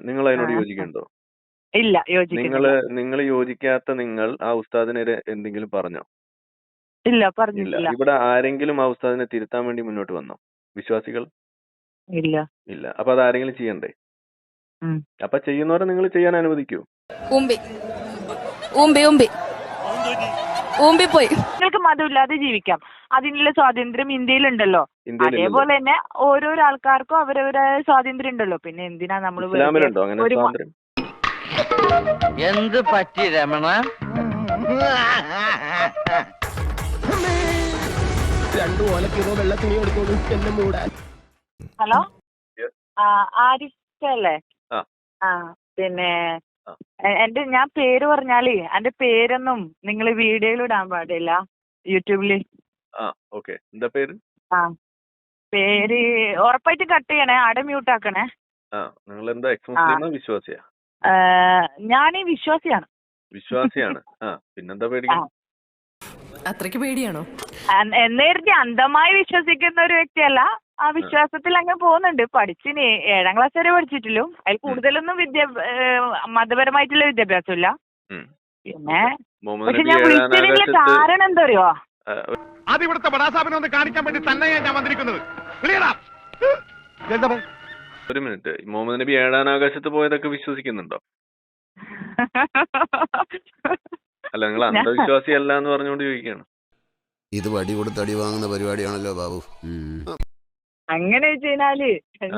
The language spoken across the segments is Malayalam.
നിങ്ങൾ അതിനോട് യോജിക്കുന്നുണ്ടോ? ഇല്ല, യോജിക്കുന്നില്ല. നിങ്ങൾ യോജിക്കാത്ത നിങ്ങൾ ആ ഉസ്താദിനെതിരെ എന്തെങ്കിലും പറഞ്ഞോ? ഇല്ല, ഇല്ല. പറഞ്ഞിട്ടില്ല. ഇവിടെ ആരെങ്കിലും ആ ഉസ്താദിനെ തിരുത്താൻ വേണ്ടി മുന്നോട്ട് വന്നോ? വിശ്വാസികൾ? ഇല്ല. ഇല്ല. അപ്പൊ അത് ആരെങ്കിലും ചെയ്യണ്ടേ? ഉം. അപ്പൊ ചെയ്യുന്നവരെ നിങ്ങൾ ചെയ്യാൻ അനുവദിക്കൂ? പോയി നിങ്ങൾക്ക് മതമില്ലാതെ ജീവിക്കാം, അതിനുള്ള സ്വാതന്ത്ര്യം ഇന്ത്യയിലുണ്ടല്ലോ. അതേപോലെ തന്നെ ഓരോരോ ആൾക്കാർക്കും അവരവരായ സ്വാതന്ത്ര്യം ഉണ്ടല്ലോ. പിന്നെ എന്തിനാ നമ്മൾ ഇസ്ലാമിലുണ്ടോ അങ്ങനെ സ്വാതന്ത്ര്യം? എന്ത് പറ്റി രമണ? ഹലോ, ആരിഫല്ലേ? പിന്നെ ഞാൻ പേര് പറഞ്ഞാല് എന്റെ പേരൊന്നും നിങ്ങൾ വീഡിയോയിൽ ഇടാൻ പാടില്ല, യൂട്യൂബില്. എന്താ പേര്? പേര് ഉറപ്പായിട്ട് കട്ട് ചെയ്യണേ, ആടെ മ്യൂട്ട് ആക്കണേ. നിങ്ങൾ എന്താ എക്സ്-മുസ്ലിമാ വിശ്വാസിയാ? ഞാൻ വിശ്വാസിയാണ്. വിശ്വാസിയാണ്. പിന്നെന്താ പേടിക്കണം? അത്രയ്ക്ക് പേടിയാണോ? എന്നേരത്തെ അന്ധമായി വിശ്വസിക്കുന്ന ഒരു വ്യക്തിയല്ല, ആ വിശ്വാസത്തിൽ അങ്ങ് പോകുന്നുണ്ട്. പഠിച്ചിന് 7ാം ക്ലാസ് വരെ പഠിച്ചിട്ടുള്ളൂ. അതിൽ കൂടുതലൊന്നും മതപരമായിട്ടുള്ള വിദ്യാഭ്യാസം ഇല്ല. പിന്നെ പക്ഷെ ഞാൻ വിളിച്ചതിനുള്ള കാരണം എന്താ അറിയോ? അത് ഇവിടുത്തെ ബടാസാബിനെ ഒന്ന് കാണിക്കാൻ വേണ്ടി തന്നെയാണ് ഞാൻ വന്നിരിക്കുന്നത്. ഒരു മിനിറ്റ്, മുഹമ്മദ് നബി 7ാം ആകാശത്ത് പോയതൊക്കെ വിശ്വസിക്കുന്നുണ്ടോ? അല്ല, നിങ്ങൾ അന്ധവിശ്വാസി അല്ല എന്ന് പറഞ്ഞുകൊണ്ട് ചോദിക്കുകയാണ്. ഇത് വടി കൊടുത്ത് അടി വാങ്ങുന്ന പരിപാടിയാണല്ലോ ബാബു. അങ്ങനെ വെച്ച് കഴിഞ്ഞാല്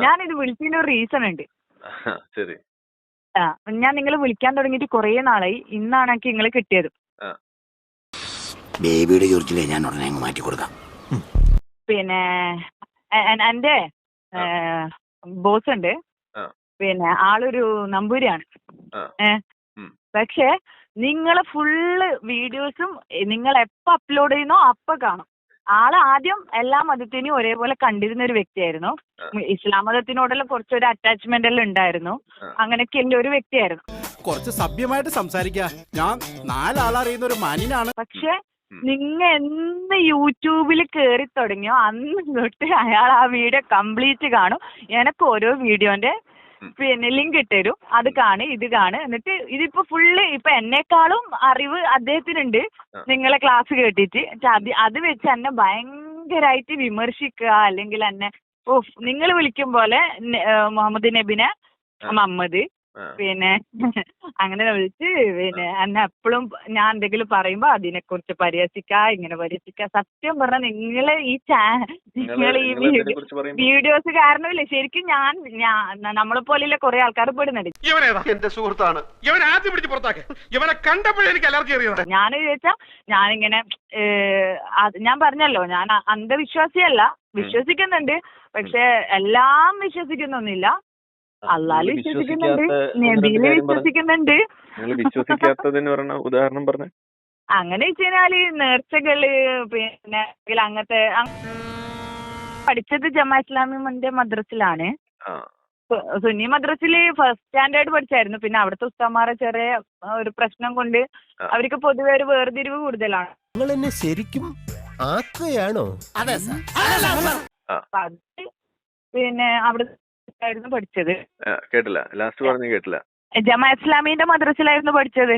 ഞാനിത് വിളിച്ചതിന് ഒരു റീസൺ ഉണ്ട്. ശരി. ഞാൻ നിങ്ങളെ വിളിക്കാൻ തുടങ്ങിയിട്ട് കുറേ നാളായി. ഇന്നാണ് എനിക്ക് നിങ്ങളെ കിട്ടിയത്. ബേബിയുടെ ചോദിച്ചില്ലേ, ഞാൻ ഉടനെ അങ്ങ് മാറ്റി കൊടുക്കാം. പിന്നെ എന്റെ ബോസ് ഉണ്ട്, പിന്നെ ആളൊരു നമ്പൂരിയാണ്. പക്ഷെ നിങ്ങളെ ഫുള്ള് വീഡിയോസും നിങ്ങൾ എപ്പോ അപ്ലോഡ് ചെയ്യുന്നോ അപ്പൊ കാണും. ആള് ആദ്യം എല്ലാ മതത്തിനെയും ഒരേപോലെ കണ്ടിരുന്ന ഒരു വ്യക്തിയായിരുന്നു. ഇസ്ലാം മതത്തിനോടെല്ലാം കുറച്ചൊരു അറ്റാച്ച്മെന്റ് എല്ലാം ഉണ്ടായിരുന്നു. അങ്ങനെയൊക്കെ എല്ലാം ഒരു വ്യക്തിയായിരുന്നു. കുറച്ച് സഭ്യമായിട്ട് സംസാരിക്കാം, ഞാൻ 4 ആളറിയുന്ന ഒരു മാന്യനാണ്. പക്ഷെ നിങ്ങ എന്ന് യൂട്യൂബിൽ കേറി തുടങ്ങിയോ അന്ന് തൊട്ട് അയാൾ ആ വീഡിയോ കംപ്ലീറ്റ് കാണും. എനക്ക് ഓരോ വീഡിയോന്റെ പിന്നെ ലിങ്ക് ഇട്ടുതരും, അത് കാണു ഇത് കാണു. എന്നിട്ട് ഇതിപ്പോ ഫുള്ള് ഇപ്പൊ എന്നെക്കാളും അറിവ് അദ്ദേഹത്തിനുണ്ട് നിങ്ങളെ ക്ലാസ് കേട്ടിട്ട്. അത് വെച്ച് എന്നെ ഭയങ്കരമായിട്ട് വിമർശിക്കുക, അല്ലെങ്കിൽ എന്നെ നിങ്ങൾ വിളിക്കും പോലെ മുഹമ്മദ് നബിനെ മുഹമ്മദ് പിന്നെ അങ്ങനെ വിളിച്ച് പിന്നെ എന്നെ എപ്പോഴും ഞാൻ എന്തെങ്കിലും പറയുമ്പോ അതിനെ കുറിച്ച് ഇങ്ങനെ പരിഹസിക്ക. സത്യം പറഞ്ഞാൽ നിങ്ങളെ ഈ വീഡിയോസ് കാരണമില്ലേ ശരിക്കും ഞാൻ നമ്മളെ പോലെയുള്ള കുറെ ആൾക്കാർ പെടുന്നുണ്ട്. എന്റെ സുഹൃത്താണ്, ഇവനെ ആദ്യം പിടിച്ച് പുറത്താക്കി. ഇവനെ കണ്ടപ്പോഴേ എനിക്ക് അലർജി അറിയാം. ഞാൻ ചോദിച്ചാ ഞാനിങ്ങനെ ഞാൻ പറഞ്ഞല്ലോ, ഞാൻ അന്ധവിശ്വാസിയല്ല, വിശ്വസിക്കുന്നുണ്ട്. പക്ഷെ എല്ലാം വിശ്വസിക്കുന്നൊന്നുമില്ല. അള്ളാഹ് വിശ്വസിക്കുന്നുണ്ട്, നബിയില് വിശ്വസിക്കുന്നുണ്ട്. വിശ്വസിക്കാത്തതിന് പറഞ്ഞ ഉദാഹരണം പറഞ്ഞ അങ്ങനെ വെച്ച് കഴിഞ്ഞാല് നേർച്ചകള്, പിന്നെ അങ്ങനത്തെ പഠിച്ചത് ജമാഅത്ത് ഇസ്ലാമിന്റെ മദ്രസിലാണ്. സുന്നി മദ്രസില് ഫസ്റ്റ് സ്റ്റാൻഡേർഡ് പഠിച്ചായിരുന്നു. പിന്നെ അവിടുത്തെ ഉസ്താദ്മാരെ ചെറിയ ഒരു പ്രശ്നം കൊണ്ട് അവർക്ക് പൊതുവെ ഒരു വേർതിരിവ് കൂടുതലാണ്. നിങ്ങൾ എന്നെ ശരിക്കും ആക്കുകയാണോ? പിന്നെ അവിടെ പഠിച്ചത് കേട്ടില്ല, ലാസ്റ്റ് പറഞ്ഞു കേട്ടില്ല. ജമാഅത്ത് ഇസ്ലാമിന്റെ മദ്രസിലായിരുന്നു പഠിച്ചത്.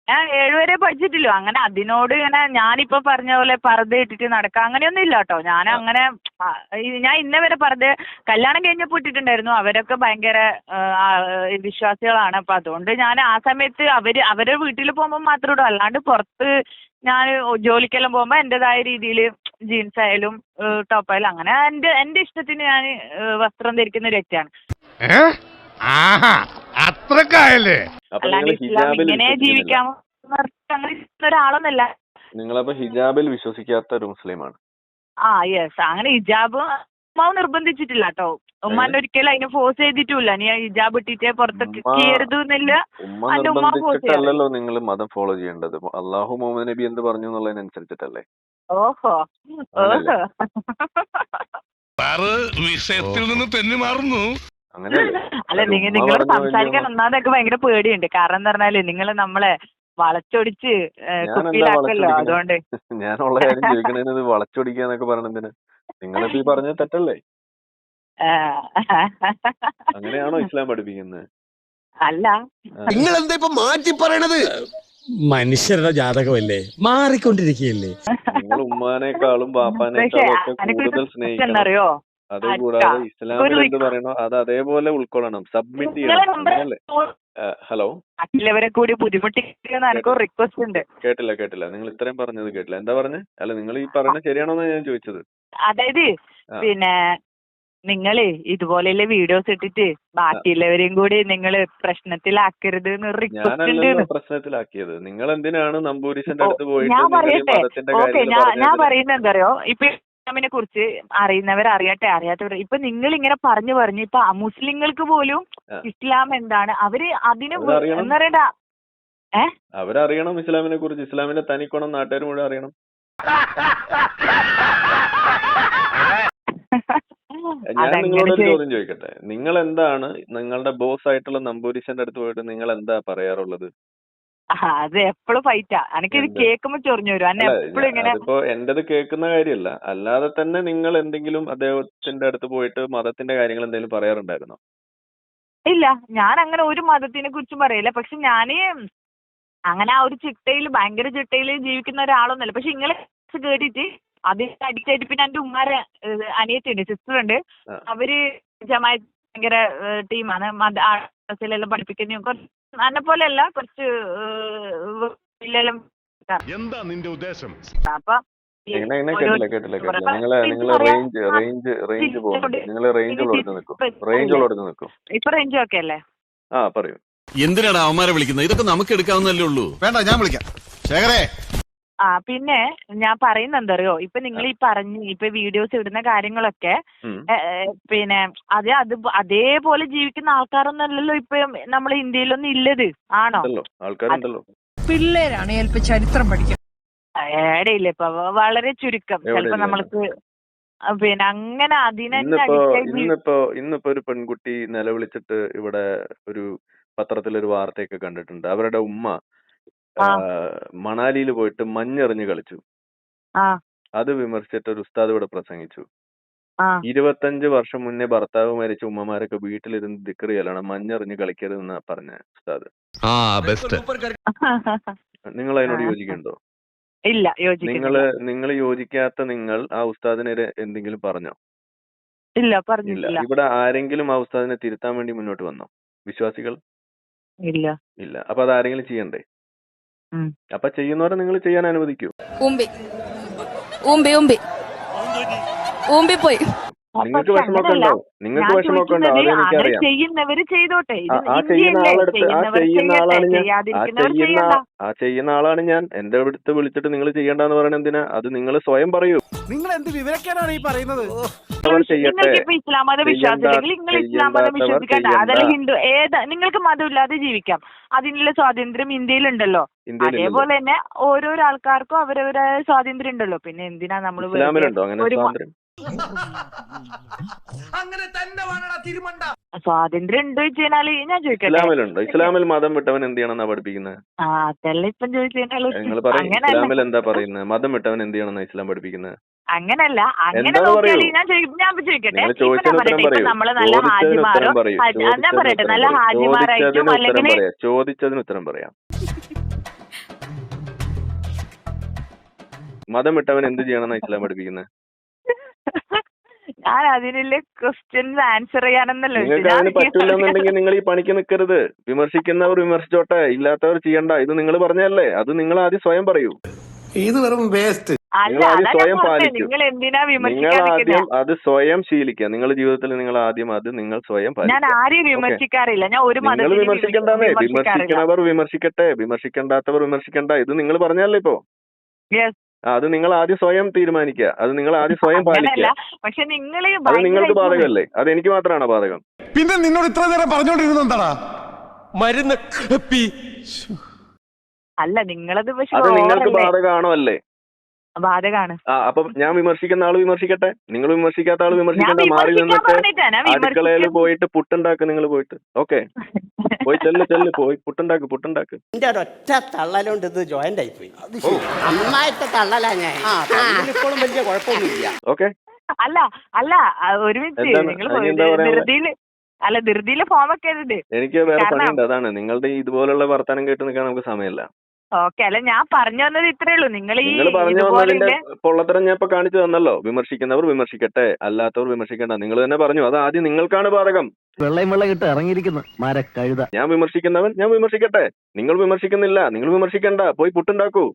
ഞാൻ 7 വരെ പഠിച്ചിട്ടില്ലോ. അങ്ങനെ അതിനോട് ഇങ്ങനെ ഞാനിപ്പോ പറഞ്ഞ പോലെ പർദ്ദ ഇട്ടിട്ട് നടക്കുക അങ്ങനെയൊന്നും ഇല്ല കേട്ടോ. ഞാൻ അങ്ങനെ ഞാൻ ഇന്നവരെ കല്യാണം കഴിഞ്ഞപ്പോ ഇട്ടിട്ടുണ്ടായിരുന്നു. അവരൊക്കെ ഭയങ്കര വിശ്വാസികളാണ്. അപ്പൊ അതുകൊണ്ട് ഞാൻ ആ സമയത്ത് അവരുടെ വീട്ടിൽ പോകുമ്പോൾ മാത്രം ഇടും. അല്ലാണ്ട് പുറത്ത് ഞാൻ ജോലിക്കെല്ലാം പോകുമ്പോ എന്റേതായ രീതിയിൽ ജീൻസ് ആയാലും ടോപ്പായാലും അങ്ങനെ എന്റെ ഇഷ്ടത്തിന് ഞാൻ വസ്ത്രം ധരിക്കുന്ന ഒരു വ്യക്തിയാണ്. അല്ലാണ്ട് ഇസ്ലാം ഇങ്ങനെ ജീവിക്കാമോ അങ്ങനെ ഒരാളൊന്നല്ല. നിങ്ങളപ്പോ ഹിജാബിൽ വിശ്വസിക്കാത്ത ഒരു മുസ്ലിമാണ്? യെസ്. അങ്ങനെ ഹിജാബ് ഉമ്മാവ് നിർബന്ധിച്ചിട്ടില്ല കേട്ടോ. ഉമ്മാന്റെ ഒരിക്കലും അതിനെ ഫോഴ്സ് ചെയ്തിട്ടില്ല. നീ ഹിജാബ് ഇട്ടിട്ടേ പുറത്തേക്ക് കയറുത് എന്നില്ല. അതിന്റെ ഉമ്മ ഫോഴ്സ് ചെയ്യല്ലോ. നിങ്ങൾ മതം ഫോളോ ചെയ്യേണ്ടത് അള്ളാഹു മുഹമ്മദ് നബി എന്ത് പറഞ്ഞു എന്നുള്ളതിനനുസരിച്ചിട്ടല്ലേ? ഓഹോ വിഷയത്തിൽ നിന്ന് തെന്നി മാറുന്നു. അല്ല, നിങ്ങൾ സംസാരിക്കാൻ ഒന്നാമതൊക്കെ ഭയങ്കര പേടിയുണ്ട്. കാരണം എന്താ പറഞ്ഞാല് നിങ്ങൾ നമ്മളെ വളച്ചൊടിച്ച് കുപ്പിയിലാക്കല്ലോ. അതുകൊണ്ട് ഞാനുള്ള കാര്യം ചോദിക്കണത് വളച്ചൊടിക്കാന്നൊക്കെ പറയണതിന് നിങ്ങളിപ്പോ ഈ പറഞ്ഞത് തെറ്റല്ലേ? അങ്ങനെയാണോ ഇസ്ലാം പഠിപ്പിക്കുന്നത്? അല്ല, നിങ്ങൾ എന്താ ഇപ്പൊ മാറ്റി പറയണത്? മനുഷ്യരുടെ ജാതകമല്ലേ, മാറിക്കൊണ്ടിരിക്കുകയല്ലേ. നിങ്ങൾ ഉമ്മാനേക്കാളും പക്ഷെ ബാപ്പാനേക്കാളും ഒക്കെ എനിക്കൊരു കൂടുതൽ സ്നേഹിക്കണം. എന്നറിയോ, അതുകൂടാതെ ഇസ്ലാമിൽ എന്ത് പറയണോ അത് അതേപോലെ ഉൾക്കൊള്ളണം, സബ്മിറ്റ് ചെയ്യണം. അങ്ങനല്ലേ? ഹലോ, മറ്റുള്ളവരെ കൂടി ബുദ്ധിമുട്ടിക്കുന്ന എനിക്ക് റിക്വസ്റ്റ് ഉണ്ട്. കേട്ടില്ല. നിങ്ങൾ ഇത്രയും പറഞ്ഞത് കേട്ടില്ല. എന്താ പറഞ്ഞത്? അല്ല, നിങ്ങൾ ഈ പറയുന്നത് ശരിയാണോന്നാ ഞാൻ ചോദിച്ചത്. അതായത് പിന്നെ നിങ്ങള് ഇതുപോലെയുള്ള വീഡിയോസ് ഇട്ടിട്ട് ബാക്കിയുള്ളവരെയും കൂടി നിങ്ങള് പ്രശ്നത്തിലാക്കരുത് റിക്വസ്റ്റ് ഞാനല്ലല്ലോ ഉണ്ട്. പ്രശ്നത്തിലാക്കിയത്. നിങ്ങൾ എന്തിനാണ് നമ്പൂരിശന്റെ അടുത്ത് പോയിട്ട് ഞാൻ നിങ്ങൾ ഈ പറയട്ടെ, മതത്തിന്റെ ഓക്കെ, കാര്യങ്ങൾ ഞാൻ പറയുന്നത് എന്താ അറിയോ, ഇപ്പൊ ഇസ്ലാമിനെ കുറിച്ച് അറിയുന്നവർ അറിയട്ടെ, അറിയാത്തവർ ഇപ്പൊ നിങ്ങൾ ഇങ്ങനെ പറഞ്ഞു ഇപ്പൊ മുസ്ലിങ്ങൾക്ക് പോലും ഇസ്ലാം എന്താണ് അവര് അതിന് അവരറിയണം. എന്താ പറയണ്ട, അവരറിയണം ഇസ്ലാമിനെ കുറിച്ച്. ഇസ്ലാമിന്റെ തനിക്കോണം നാട്ടുകാർ മുഴുവൻ അറിയണം. ഞാൻ നിങ്ങളോടൊരു ചോദ്യം ചോദിക്കട്ടെ. നിങ്ങൾ എന്താണ് നിങ്ങളുടെ ബോസ് ആയിട്ടുള്ള നമ്പൂരിശന്റെ അടുത്ത് പോയിട്ട് നിങ്ങൾ എന്താ പറയാറുള്ളത്? അത് എപ്പോഴും ഫൈറ്റാ. എനിക്കിത് കേൾക്കുമ്പോ ചൊറിഞ്ഞു വരും. അന്നെ എപ്പോഴും ഇങ്ങനെ. അതിപ്പോ എന്റേത് കേൾക്കുന്ന കാര്യമല്ല, അല്ലാതെ തന്നെ നിങ്ങൾ എന്തെങ്കിലും അദ്ദേഹത്തിന്റെ അടുത്ത് പോയിട്ട് മതത്തിന്റെ കാര്യങ്ങൾ എന്തെങ്കിലും പറയാറുണ്ടായിരുന്നോ? ഇല്ല, ഞാൻ അങ്ങനെ ഒരു മതത്തിനെ കുറിച്ചും പറയില്ല. പക്ഷെ ഞാന് അങ്ങനെ ആ ഒരു ഭയങ്കര ചിട്ടയിൽ ജീവിക്കുന്ന ഒരാളൊന്നുമല്ല. പക്ഷെ ഇങ്ങളെ കേട്ടിട്ട് അത് അടിച്ചായിട്ട് പിന്നെ എന്റെ ഉമ്മാരെ അനിയത്തിയുണ്ട്, സിസ്റ്റർ ഉണ്ട്. അവര് ജമാഅത്ത് ഭയങ്കര ടീമാണ്. മദ്രസയിലെല്ലാം പഠിപ്പിക്കുന്ന എന്നെ പോലെയല്ല, കുറച്ച് എന്താ നിന്റെ ഉദ്ദേശം? അപ്പൊ കേട്ടില്ല. നിങ്ങള് റേഞ്ച് പോകുന്നുണ്ട്. നിങ്ങൾ റേഞ്ചുള്ളടത്ത് നിൽക്കും. ഇപ്പൊ റേഞ്ച് ഒക്കെ അല്ലേ? പറയൂ. എന്തിനാണ് അവന്മാരെ വിളിക്കുന്നത്? ഇതൊക്കെ നമുക്ക് എടുക്കാവുന്നല്ലേ ഉള്ളൂ. വേണ്ട, ഞാൻ വിളിക്കാം. ശേഖരേ, പിന്നെ ഞാൻ പറയുന്നത് എന്തറിയോ, ഇപ്പൊ നിങ്ങൾ ഈ ഇപ്പൊ വീഡിയോസ് ഇടുന്ന കാര്യങ്ങളൊക്കെ പിന്നെ അതേപോലെ ജീവിക്കുന്ന ആൾക്കാരൊന്നല്ലല്ലോ ഇപ്പൊ നമ്മളെ ഇന്ത്യയിലൊന്നും ഇല്ലത്, ആണോ? ആൾക്കാരുണ്ടല്ലോ. പിള്ളേരാണ് ചിലപ്പോ ചരിത്രം പഠിക്കുന്നത്. ഏടെയില്ല, ഇപ്പൊ വളരെ ചുരുക്കം. ചിലപ്പോ നമ്മൾക്ക് പിന്നെ അങ്ങനെ ഇന്നിപ്പോ ഒരു പെൺകുട്ടി നിലവിളിച്ചിട്ട് ഇവിടെ ഒരു പത്രത്തിലൊരു വാർത്തയൊക്കെ കണ്ടിട്ടുണ്ട്. അവരുടെ ഉമ്മ മണാലിയിൽ പോയിട്ട് മഞ്ഞെറിഞ്ഞ് കളിച്ചു. അത് വിമർശിച്ചിട്ട് ഒരു ഉസ്താദ് ഇവിടെ പ്രസംഗിച്ചു. 25 വർഷം മുന്നേ ഭർത്താവ് മരിച്ച ഉമ്മമാരൊക്കെ വീട്ടിലിരുന്ന് ദിക്ർ ചെയ്യലാണ്, മഞ്ഞെറിഞ്ഞ് കളിക്കരുതെന്നാ പറഞ്ഞ ഉസ്താദ്. നിങ്ങൾ അതിനോട് യോജിക്കുന്നുണ്ടോ? ഇല്ല, നിങ്ങൾ യോജിക്കാത്ത നിങ്ങൾ ആ ഉസ്താദിനെതിരെ എന്തെങ്കിലും പറഞ്ഞോ? ഇല്ല, പറഞ്ഞില്ല. ഇവിടെ ആരെങ്കിലും ആ ഉസ്താദിനെ തിരുത്താൻ വേണ്ടി മുന്നോട്ട് വന്നോ? വിശ്വാസികൾ? ഇല്ല. അപ്പൊ അത് ആരെങ്കിലും ചെയ്യണ്ടേ? അപ്പൊ ചെയ്യുന്നവരെ നിങ്ങൾ ചെയ്യാൻ അനുവദിക്കൂ. നിങ്ങൾക്ക് വിഷമമൊക്കെ ഉണ്ടാവും. അതെനിക്കറിയാം. ചെയ്യുന്നവര് ചെയ്തോട്ടെ. ചെയ്യുന്ന ആളാണ് ഞാൻ. എന്റെ അടുത്ത് വിളിച്ചിട്ട് നിങ്ങൾ ചെയ്യണ്ടെന്ന് പറയണ എന്തിനാ? അത് നിങ്ങൾ സ്വയം പറയൂ. നിങ്ങൾ എന്ത് വിവരക്കാനാണ് ഈ പറയുന്നത്? നിങ്ങൾക്ക് ഇസ്ലാം മതം വിശ്വാസമില്ലെങ്കിൽ നിങ്ങൾ ഇസ്ലാം മതം വിശ്വസിക്കണ്ട, അതല്ല ഹിന്ദു, നിങ്ങൾക്ക് മതമില്ലാതെ ജീവിക്കാം. അതിനുള്ള സ്വാതന്ത്ര്യം ഇന്ത്യയിലുണ്ടല്ലോ. അതേപോലെ തന്നെ ഓരോരോ ആൾക്കാർക്കും അവരവരായ സ്വാതന്ത്ര്യം ഉണ്ടല്ലോ. പിന്നെ എന്തിനാ നമ്മൾ സ്വാതന്ത്ര്യം ഉണ്ടോ ചോദിച്ചാല് ഞാൻ ചോദിക്കട്ടെ, ഇസ്ലാമിൽ മതം വിട്ടവൻ എന്ത് ചെയ്യണമെന്നാ പഠിപ്പിക്കുന്നത്? അതല്ല ഇപ്പം ചോദിച്ചാൽ നിങ്ങൾ പറയും ഇസ്ലാമിൽ എന്താ പറയുന്നത്? മതം വിട്ടവൻ എന്ത് ചെയ്യണമെന്നാ ഇസ്ലാം പഠിപ്പിക്കുന്നത്? അങ്ങനല്ല, അങ്ങനെ നോക്കിയാൽ ഞാൻ ചോദിക്കട്ടെ, നമ്മള് നല്ല ഹാജിമാരോ, ഞാൻ പറയട്ടെ, നല്ല ഹാജിമാരായിട്ടും അല്ലെങ്കിൽ ചോദിച്ചതിന് ഉത്തരം പറയാം. മതം വിട്ടവൻ എന്ത് ചെയ്യണമെന്നാ ഇസ്ലാം പഠിപ്പിക്കുന്നത്? ഞാൻ അതിനുള്ള ക്വസ്റ്റ്യൻസ് ആൻസർ ചെയ്യാനെന്നല്ലോ. നിങ്ങൾക്ക് അതിന് പറ്റില്ലെന്നുണ്ടെങ്കിൽ നിങ്ങൾ ഈ പണിക്ക് നിൽക്കരുത്. വിമർശിക്കുന്നവർ വിമർശിച്ചോട്ടെ, ഇല്ലാത്തവർ ചെയ്യണ്ട. ഇത് നിങ്ങൾ പറഞ്ഞല്ലേ, അത് നിങ്ങൾ ആദ്യം സ്വയം പറയൂ. ഇത് വെറും വേസ്റ്റ്. നിങ്ങൾ ആദ്യം സ്വയം പാലിക്കൂ. നിങ്ങൾ എന്തിനാ നിങ്ങൾ ആദ്യം അത് സ്വയം ശീലിക്കുക. നിങ്ങളുടെ ജീവിതത്തിൽ നിങ്ങൾ ആദ്യം അത് നിങ്ങൾ സ്വയം പാലിക്കുക. ഞാൻ ആരെയും വിമർശിക്കാറില്ല. ഞാൻ ഒരു നിങ്ങൾ വിമർശിക്കണ്ടേ? വിമർശിക്കുന്നവർ വിമർശിക്കട്ടെ, വിമർശിക്കണ്ടാത്തവർ വിമർശിക്കണ്ട. ഇത് നിങ്ങൾ പറഞ്ഞല്ലേ ഇപ്പോ. അത് നിങ്ങൾ ആദ്യം സ്വയം തീരുമാനിക്കുക. അത് നിങ്ങൾ ആദ്യം സ്വയം പാലിക്കുക. പക്ഷെ നിങ്ങൾ അത് നിങ്ങൾക്ക് ബാധകമല്ലേ? അത് എനിക്ക് മാത്രമാണോ ബാധകം? പിന്നെ നിന്നോട് ഇത്ര നേരം പറഞ്ഞോണ്ടിരുന്നത് എന്താടാ? മരുന്ന് അല്ല, നിങ്ങളത് അത് നിങ്ങൾക്ക് ബാധകമാണോ? അല്ലേ? ബാധകമാണ്. അപ്പൊ ഞാൻ വിമർശിക്കുന്ന ആള് വിമർശിക്കട്ടെ, നിങ്ങൾ വിമർശിക്കാത്ത ആള് വിമർശിക്കട്ടെ. മാറി നിന്നിട്ട് അടുക്കളയിൽ പോയിട്ട് പുട്ടുണ്ടാക്ക്. നിങ്ങൾ പോയിട്ട് ഓക്കെ പോയി ചെല്ല് പോയി പുട്ടുണ്ടാക്ക്. എന്റെ ഒരൊറ്റ തള്ളലുണ്ട് ഇത് ജോയിന്റ് ആയി പോയി. നന്നായിട്ട് തള്ളലാ ഞാൻ. ഇപ്പോഴും വലിയ കുഴപ്പമൊന്നുമില്ല. ഓക്കെ, അല്ല അല്ല ഒരു മിനിറ്റ് എന്താണ്? നിങ്ങൾ അതിനെന്താ പറയാനുള്ളത്? ധൃതിയില് ഫോം ഒക്കെ ഉണ്ട്. എനിക്ക് വേറെ കാരണം- പണിയുണ്ട്. അതാണ് നിങ്ങളുടെ ഈ ഇതുപോലുള്ള വർത്തമാനം കേട്ട് നിൽക്കാൻ നമുക്ക് സമയമില്ല. ഓക്കെ, അല്ല ഞാൻ പറഞ്ഞു വന്നത് ഇത്രേ ഉള്ളൂ. നിങ്ങൾ ഈ നിങ്ങൾ പറഞ്ഞു വന്നതിന്റെ ഇതുപോലെ പൊള്ളത്തരം ഞാൻ ഇപ്പൊ കാണിച്ചു തന്നല്ലോ. വിമർശിക്കുന്നവർ വിമർശിക്കട്ടെ, അല്ലാത്തവർ വിമർശിക്കണ്ട. നിങ്ങൾ തന്നെ പറഞ്ഞു, അത് ആദ്യം നിങ്ങൾക്കാണ് ബാധകം. വെള്ളയും വെള്ളം കിട്ട് ഇറങ്ങിയിരിക്കുന്നു മരക്കഴുത. ഞാൻ വിമർശിക്കുന്നവൻ ഞാൻ വിമർശിക്കട്ടെ. നിങ്ങൾ വിമർശിക്കുന്നില്ല, നിങ്ങൾ വിമർശിക്കണ്ട. പോയി പുട്ടുണ്ടാക്കൂ.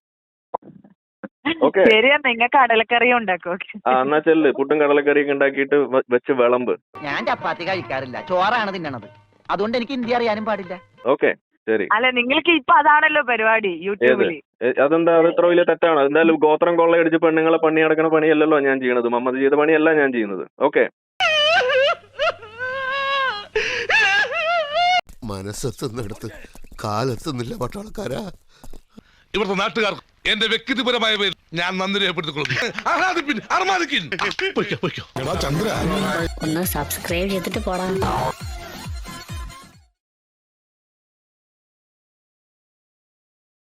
ഓക്കെ, ശരിയാ, നിങ്ങൾക്ക് കടലക്കറി ഉണ്ടാക്കും. എന്നാ ചെല്ല്, പുട്ടും കടലക്കറിയൊക്കെ ഉണ്ടാക്കിയിട്ട് വെച്ച് വിളമ്പ്. ഞാൻ ചപ്പാത്തി കഴിക്കാറില്ല, ചോറാണ് തിന്നണത്. അതുകൊണ്ട് എനിക്ക് ഹിന്ദി അറിയാനും പാടില്ല. ഓക്കെ, ശരി. അല്ല നിങ്ങൾക്ക് ഇപ്പൊ അതാണല്ലോ പരിപാടി യൂട്യൂബില്. അതെന്താ, അത് ഇത്ര വലിയ തെറ്റാണ്? എന്തായാലും ഗോത്രം കൊള്ളയടിച്ച് പെണ്ണുങ്ങളെ പണി നടക്കുന്ന പണിയല്ലല്ലോ ഞാൻ ചെയ്യണത്. മമ്മദ് ചെയ്ത പണിയല്ല ഞാൻ ചെയ്യുന്നത്. ഓക്കെ, മനസ്സെത്തുന്നിടത്ത് കാലെത്തുന്നില്ല പട്ടാളക്കാരാ. ഇവിടുത്തെ നാട്ടുകാർക്ക് എന്റെ വ്യക്തിപരമായ പേരിൽ ഞാൻ നന്ദി രേഖപ്പെടുത്തിക്കൊള്ളുന്നു. ഒന്ന് സബ്സ്ക്രൈബ് ചെയ്തിട്ട് പോടാ.